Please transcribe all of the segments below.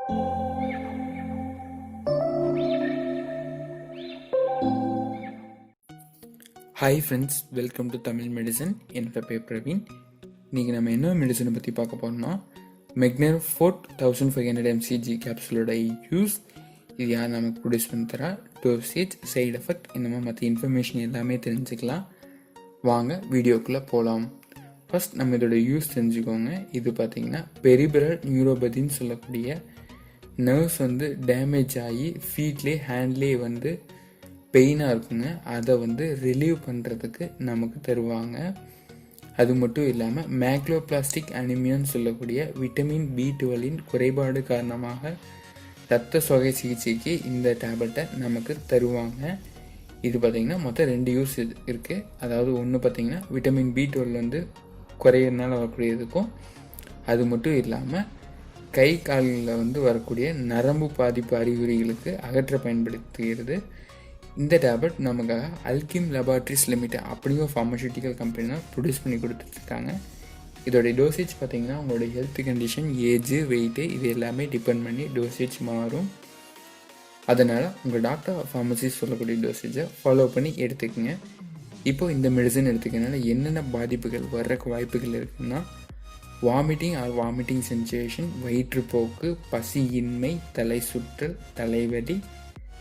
Hi friends, welcome to Tamil medicine. என்னோட பேர் பிரவீன். இன்றைக்கி நம்ம என்ன மெடிசனை பற்றி பார்க்க போகிறோம்னா மெக்னர் ஃபோர்ட் 1500 mcg கேப்சூலோட யூஸ், இது யார் நமக்கு ப்ரொடியூஸ் பண்ணி தரா, டோசேஜ், சைடு எஃபெக்ட், இந்த மாதிரி மற்ற இன்ஃபர்மேஷன் எல்லாமே தெரிஞ்சுக்கலாம். வாங்க வீடியோக்குள்ளே போகலாம். ஃபர்ஸ்ட் நம்ம இதோட யூஸ் தெரிஞ்சுக்கோங்க. இது பார்த்திங்கன்னா பெரிபரல் நியூரோபதின்னு சொல்லக்கூடிய நர்வ்ஸ் டேமேஜ் ஆகி ஃபீட்லேயே ஹேண்ட்லேயே பெயினாக இருக்குங்க. அதை ரிலீவ் பண்ணுறதுக்கு நமக்கு தருவாங்க. அது மட்டும் இல்லாமல் மேக்லோபிளாஸ்டிக் அனிமியான்னு சொல்லக்கூடிய விட்டமின் B12 குறைபாடு காரணமாக இரத்த சொகை சிகிச்சைக்கு இந்த டேப்லெட்டை நமக்கு தருவாங்க. இது பார்த்திங்கன்னா மொத்தம் 2 யூஸ் இருக்குது. அதாவது ஒன்று பார்த்திங்கன்னா விட்டமின் B12 குறையிறதுனால வரக்கூடியதுக்கும், அது மட்டும் இல்லாமல் கை கால்களில் வரக்கூடிய நரம்பு பாதிப்பு அறிகுறிகளுக்கு அகற்ற பயன்படுத்துகிறது. இந்த டேப்லெட் நமக்காக அல்கிம் லெபார்ட்ரிஸ் லிமிடெட் அப்படிங்கிற ஃபார்மசூட்டிக்கல் கம்பெனி தான் ப்ரொடியூஸ் பண்ணி கொடுத்துட்ருக்காங்க. இதோடைய டோசேஜ் பார்த்திங்கன்னா உங்களுடைய ஹெல்த் கண்டிஷன், ஏஜ், வெயிட்டு இது எல்லாமே டிபெண்ட் பண்ணி டோசேஜ் மாறும். அதனால் உங்கள் டாக்டர் ஃபார்மசிஸ்ட் சொல்லக்கூடிய டோசேஜை ஃபாலோ பண்ணி எடுத்துக்கோங்க. இப்போ இந்த மெடிசன் எடுத்துக்கிறதுனால என்னென்ன பாதிப்புகள் வர்றக்கு வாய்ப்புகள் இருக்குன்னா, வாமிட்டிங் ஆர் வாமிட்டிங் சென்சேஷன், வயிற்றுப்போக்கு, பசியின்மை, தலை சுற்றல், தலைவலி,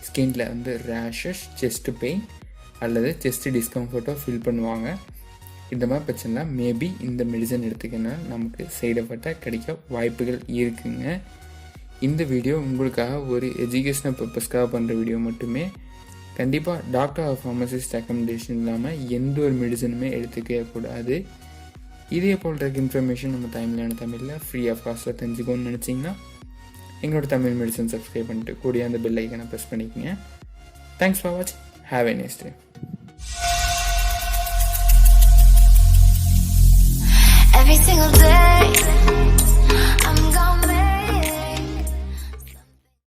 ஸ்கின்ல ரேஷஸ், செஸ்ட் பெயின் அல்லது செஸ்ட் டிஸ்கம்ஃபர்ட்டாக ஃபீல் பண்ணுவாங்க. இந்த மாதிரி பிரச்சனைலாம் மேபி இந்த மெடிசன் எடுத்துக்கினா நமக்கு சைடு எஃபெக்டாக கிடைக்க வாய்ப்புகள் இருக்குங்க. இந்த வீடியோ உங்களுக்காக ஒரு எஜுகேஷனல் பர்பஸ்க்காக பண்ணுற வீடியோ மட்டுமே. கண்டிப்பாக டாக்டர் ஆர் ஃபார்மசிஸ்ட் ரெக்கமெண்டேஷன் இல்லாமல் எந்த ஒரு மெடிசனுமே எடுத்துக்கவே கூடாது. இதே போல் இன்ஃபர்மேஷன் நம்ம தமிழில் ஃப்ரீ ஆஃப் காஸ்ட்டில் தெரிஞ்சுக்கணும்னு நினச்சிங்கன்னா எங்களோட தமிழ் மெடிசன் சப்ஸ்கிரைப் பண்ணிட்டு கூடிய அந்த பெல் ஐக்கனை ப்ரெஸ் பண்ணிக்கோங்க. தேங்க்ஸ் ஃபார் வாட்சிங். Have a nice day. Every single day